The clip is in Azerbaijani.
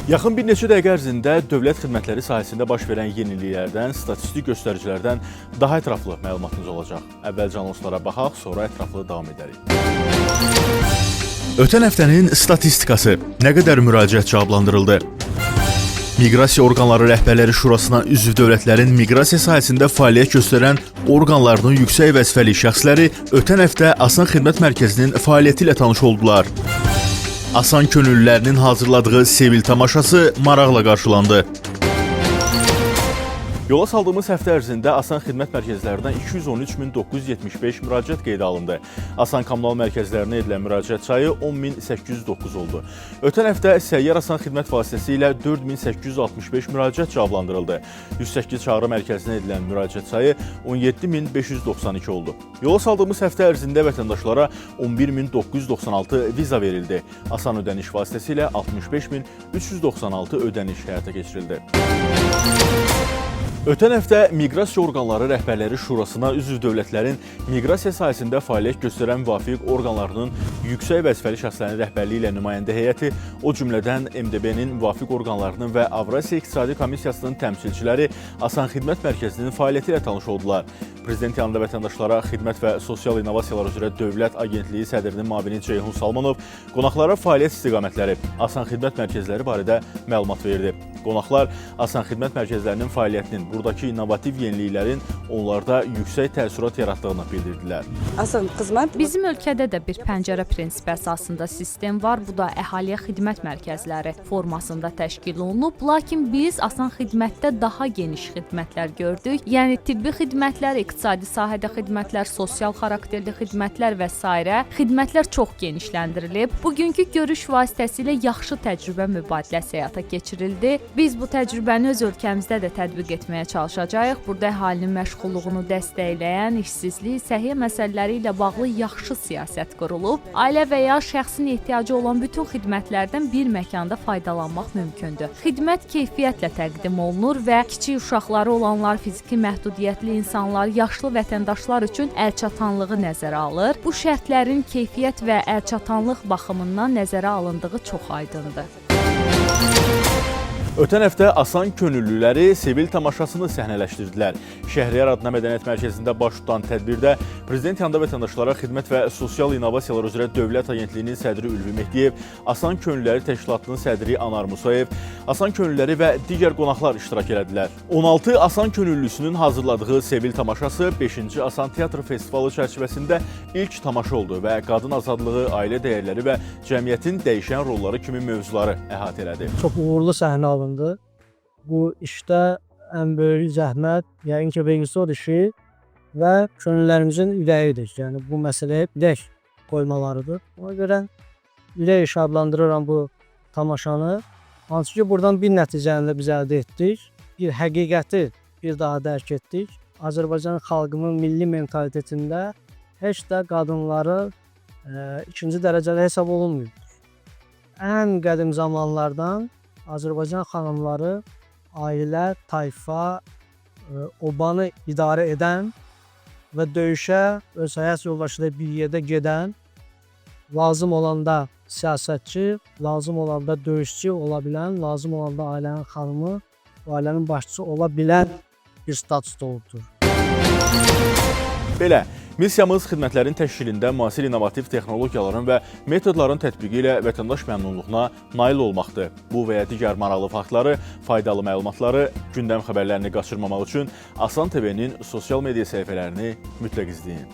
Yaxın bir neçə dəqiqə ərzində dövlət xidmətləri sahəsində baş verən yeniliklərdən, statistik göstəricilərdən daha ətraflı məlumatınız olacaq. Əvvəlcə anonslara baxaq, sonra ətraflı davam edərik. Ötən həftənin statistikası: nə qədər müraciət cavablandırıldı? Miqrasiya Orqanları Rəhbərləri Şurasına üzv dövlətlərin miqrasiya sahəsində fəaliyyət göstərən orqanlarının yüksək vəzifəli şəxsləri ötən həftə Asan Xidmət Mərkəzinin fəaliyyəti ilə tanış oldular. Asan könüllülərinin hazırladığı Sevil tamaşası maraqla qarşılandı. Yola saldığımız həftə ərzində Asan Xidmət Mərkəzlərindən 213.975 müraciət qeydə alındı. Asan kommunal mərkəzlərinə edilən müraciət sayı 10.809 oldu. Ötən həftə səyyar Asan Xidmət vasitəsilə 4.865 müraciət cavablandırıldı. 108 çağrı mərkəzinə edilən müraciət sayı 17.592 oldu. Yola saldığımız həftə ərzində vətəndaşlara 11.996 viza verildi. Asan ödəniş vasitəsilə 65.396 ödəniş həyata keçirildi. Ötən həftə Miqrasiya Orqanları Rəhbərləri Şurasına üzv dövlətlərin miqrasiya sahəsində fəaliyyət göstərən müvafiq orqanlarının yüksək vəzifəli şəxslərinin rəhbərliyi ilə nümayəndə heyəti, o cümlədən MDB-nin müvafiq orqanlarının və Avrasiya İqtisadi Komissiyasının təmsilçiləri Asan Xidmət Mərkəzinin fəaliyyəti ilə tanış oldular. Prezident yanında vətəndaşlara Xidmət və Sosial İnnovasiyalar üzrə Dövlət Agentliyi sədrinin müavini Ceyhun Salmanov qonaqlara fəaliyyət istiqamətləri, Asan Xidmət Mərkəzləri barədə məlumat verdi. Qonaqlar Asan Xidmət Mərkəzlərinin fəaliyyətinin, buradakı innovativ yeniliklərin onlarda yüksək təəssürat yaratdığını bildirdilər. Asan xidmət Bizim ölkədə də bir pəncərə prinsipi əsasında sistem var. Bu da əhaliyə xidmət mərkəzləri formasında təşkil olunub. Lakin biz Asan Xidmətdə daha geniş xidmətlər gördük. Yəni tibbi xidmətlər, iqtisadi sahədə xidmətlər, sosial xarakterli xidmətlər və s. xidmətlər çox genişləndirilib. Bugünkü görüş vasitəsilə yaxşı təcrübə mübadiləsi həyata keçirildi. Biz bu təcrübəni öz ölkəmizdə də tətbiq etməyə çalışacağıq. Burada əhalinin məşğulluğunu dəstəkləyən, işsizlik, səhiyyə məsələləri ilə bağlı yaxşı siyasət qurulub. Ailə və ya şəxsin ehtiyacı olan bütün xidmətlərdən bir məkanda faydalanmaq mümkündür. Xidmət keyfiyyətlə təqdim olunur və kiçik uşaqları olanlar, fiziki məhdudiyyətli insanlar, yaşlı vətəndaşlar üçün əlçatanlığı nəzərə alır. Bu şərtlərin keyfiyyət və əlçatanlıq baxımından nəzərə alındığı çox aydındır. Ötən həftə Asan könüllüləri Sevil tamaşasını səhnələşdirdilər. Şəhriyar adına mədəniyyət mərkəzində baş tutan tədbirdə Prezident yanında vətəndaşlara Xidmət və Sosial İnnovasiyalar üzrə Dövlət Agentliyinin sədri Ülvi Mehdiyev, Asan Könüllüləri Təşkilatının sədri Anar Musayev, Asan könüllüləri və digər qonaqlar iştirak elədilər. 16 Asan könüllüsünün hazırladığı Sevil tamaşası 5-ci Asan Teatr Festivalı çərçivəsində ilk tamaşa oldu və qadın azadlığı, ailə dəyərləri və cəmiyyətin dəyişən rolları kimi mövzuları əhatə elədi. Çox uğurlu səhnə alındı. Bu işdə ən böyük zəhmət, yəqin ki, rejissor işi və könüllərimizin ürəyidir. Yəni bu məsələyə ürək qoymalarıdır. Ona görə ürək iş adlandırıram bu tamaşanı. Hansı ki, buradan bir nəticəni də biz əldə etdik. Bir həqiqəti bir daha dərk etdik. Azərbaycan xalqının milli mentalitetində heç də qadınları ikinci dərəcəli hesab olunmuyor. Ən qədim zamanlardan Azərbaycan xanımları ailə, tayfa, obanı idarə edən və döyüşə öz həyat yoldaşı ilə bir yerdə gedən, lazım olanda siyasətçi, lazım olanda döyüşçü ola bilən, lazım olanda ailənin xanımı, ailənin başçısı ola bilən bir statusda olubdur. Belə, missiyamız xidmətlərin təşkilində müasir innovativ texnologiyaların və metodların tətbiqi ilə vətəndaş məmnunluğuna nail olmaqdır. Bu və ya digər maraqlı faktları, faydalı məlumatları, gündəm xəbərlərini qaçırmamaq üçün Asan TV-nin sosial media səhifələrini mütləq izləyin.